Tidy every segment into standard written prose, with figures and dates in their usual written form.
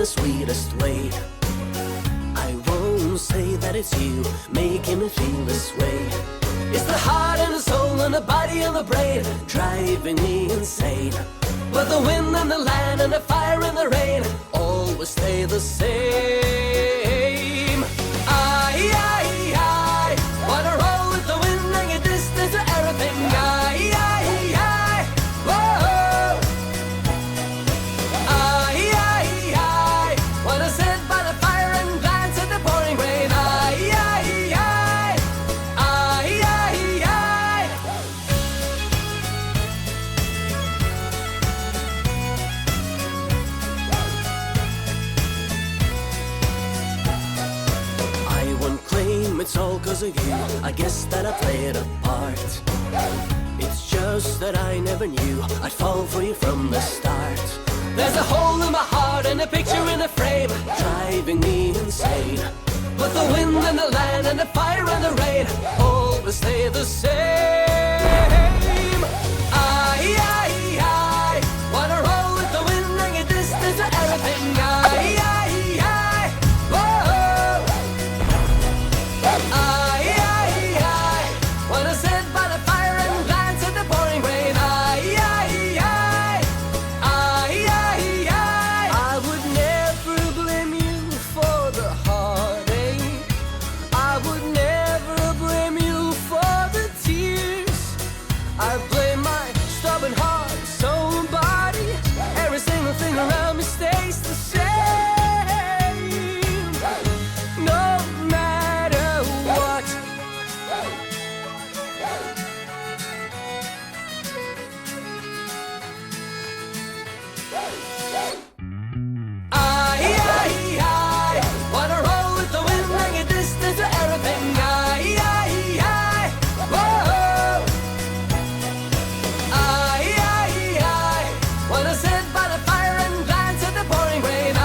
sweetest way. I won't say that it's you making me feel this way. It's the heart and the soul and the body and the brain driving me insane. But the wind and the land and the fire and the rain always stay the same. I wanna roll with the wind and get distance to everything. I, whoa. I wanna sit by the fire and glance at the pouring rain. It's all cause of you, I guess that I played a part. It's just that I never knew I'd fall for you from the start. There's a hole in my heart and a picture in a frame driving me insane. But the wind and the land and the fire and the rain always stay the same. I wanna roll with the wind and get distance to everything. Wanna sit by the fire and glance at the pouring rain. I would never blame you for the heartache. I would never blame you for the tears. I blame my stubborn heart, soul and body. Every single thing around me stays the same. No matter what. I wanna roll with the wind and get distance to everything. Whoa. I wanna sit by the fire and glance at the pouring rain.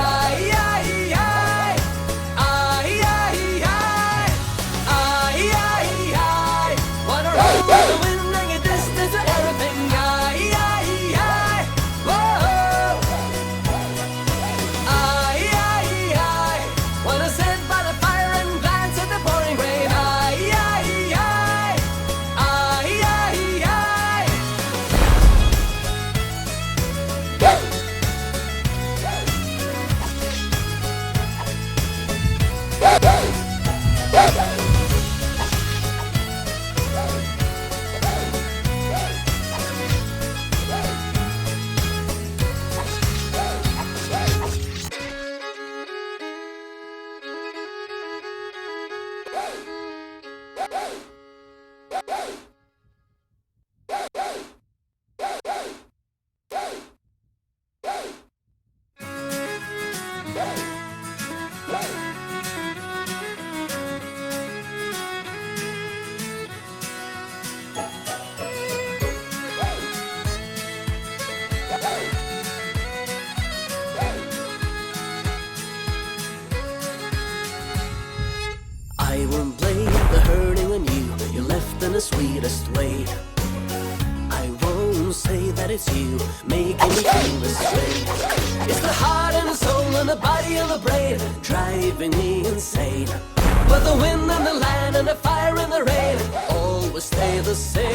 Wanna roll with the wind and get distance to everything. Wanna sit by the fire and glance at the pouring rain. I won't blame the hurting on you, you left in the sweetest way. I won't say that it's you making me feel this way. It's the heart and the soul and the body and the brain driving me insane. But the wind and the land and the fire and the rain always stay the same.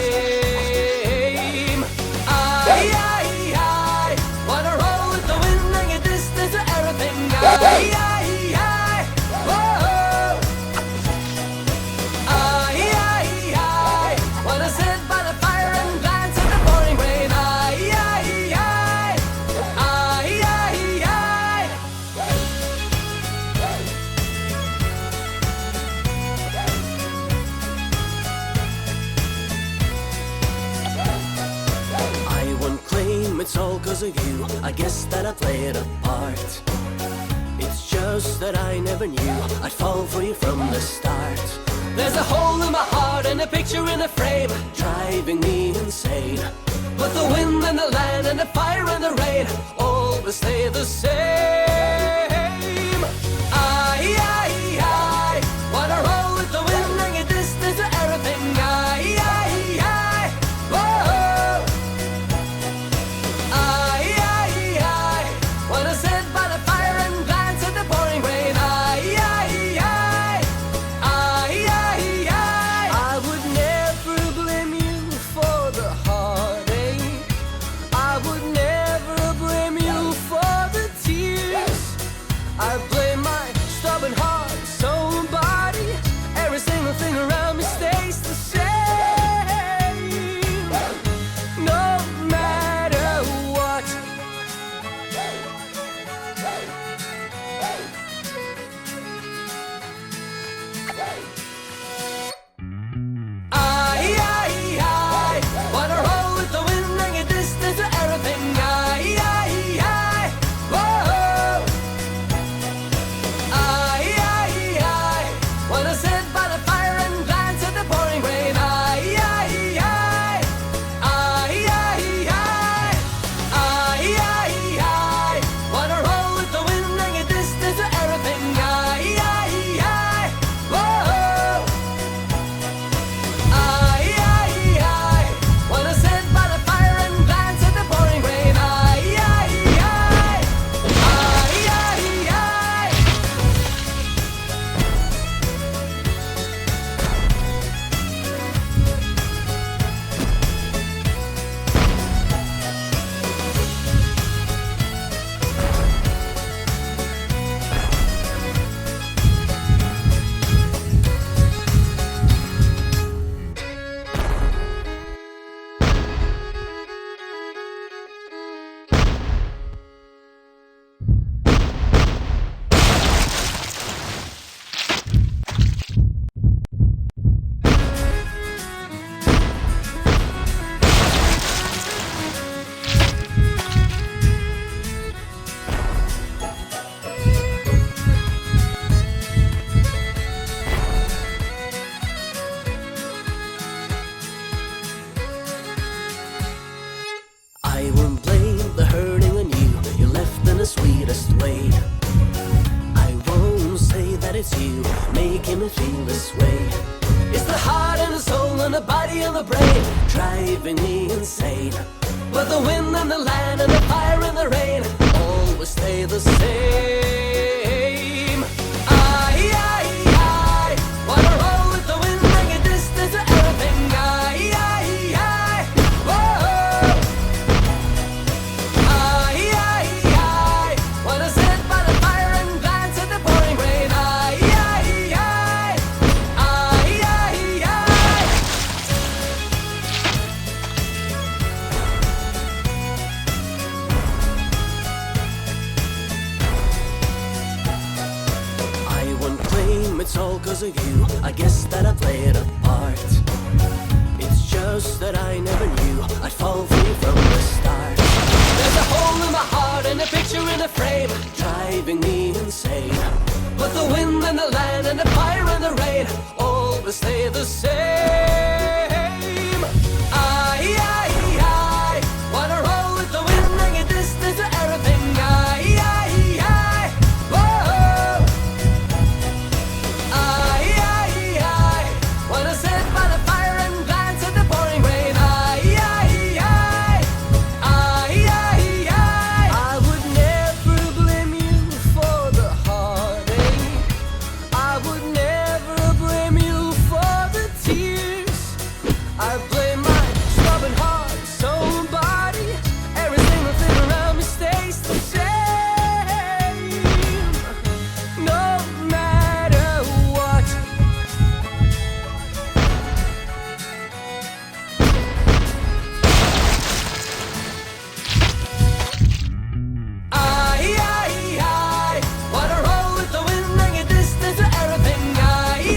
I wanna roll with the wind and get distance to everything. Wanna sit by the fire and glance at the pouring rain. I won't claim it's all cause of you, I guess that I played a part. It's just that I never knew I'd fall for you from the start. There's a hole in my heart and a picture in a frame driving me insane. But the wind and the land and the fire and the rain always stay the same. I wanna roll with the wind and get distance to everything. Whoa. Wanna sit by the fire and glance I wanna roll with the wind and get distance to everything. I, whoa. I wanna sit by the fire and glance at the pouring rain. I wanna roll with the wind and get distance to everything. Whoa. I wanna sit by the fire and glance at the pouring rain. I won't blame the hurting on you. You left in the sweetest way. I won't say that it's you making me feel this way. It's the heart and the soul and the body and the brain driving me insane. But the wind and the land and the fire and the rain always stay the same. I wanna roll with the wind and get distance to everything. Whoa. I wanna sit by the fire and glance at the pouring rain. I won't claim it's all 'cause of you. I guess that I played a part. It's just that I never knew I'd fall for you from the start. There's a hole in my heart and a picture in a frame driving me insane. But the wind and the land and the fire and the